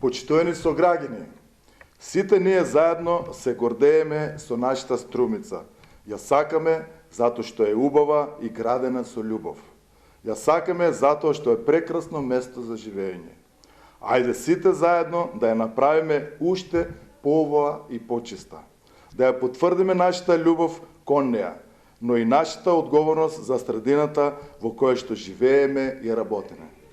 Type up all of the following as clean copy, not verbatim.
Почитувани сограѓани, сите ние заедно се гордееме со нашата Струмица. Ја сакаме затоа што е убава и градена со љубов. Ја сакаме затоа што е прекрасно место за живење. Ајде сите заедно да ја направиме уште поубава и почиста. Да ја потврдиме нашата љубов кон неа, но и нашата одговорност за средината во која што живееме и работиме.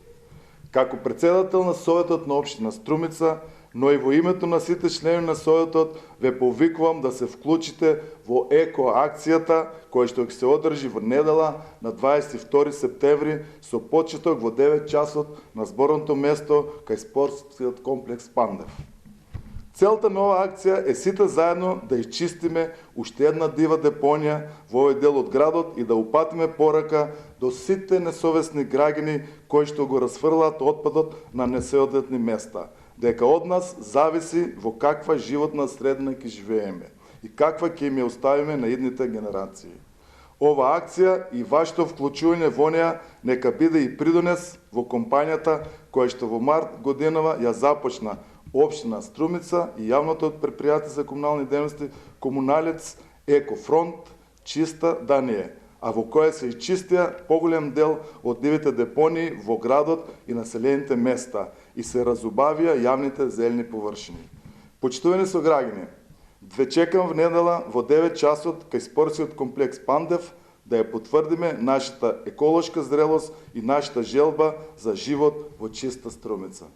Како председател на Советот на општина Струмица, но и во името на сите членови на Советот, ве повикувам да се вклучите во еко-акцијата која што ќе се одржи во недела на 22 септември со почеток во 9 часот на зборното место кај спортскиот комплекс Пандев. Целта на оваа акција е сите заедно да изчистиме уште една дива депонија во овој дел од градот и да упатиме порака до сите несовесни граѓани кои што го расфрлаат отпадот на несоодветни места, дека од нас зависи во каква животна средина ќе живееме и каква ќе им ја оставиме на идните генерации. Ова акција и вашето вклучување во неа нека биде и придонес во кампањата која што во март годинава ја започна Општина Струмица и јавното предпријатие за комунални дејности Комуналец Екофронт Чиста Данije, а во која се изчистија поголем дел од дивите депонии во градот и населените места и се разубавија јавните зелени површини. Почитувани сограѓани, ве чекам в недела во 9 часот кај спортскиот комплекс Пандев да ја потврдиме нашата еколошка зрелост и нашата желба за живот во чиста Струмица.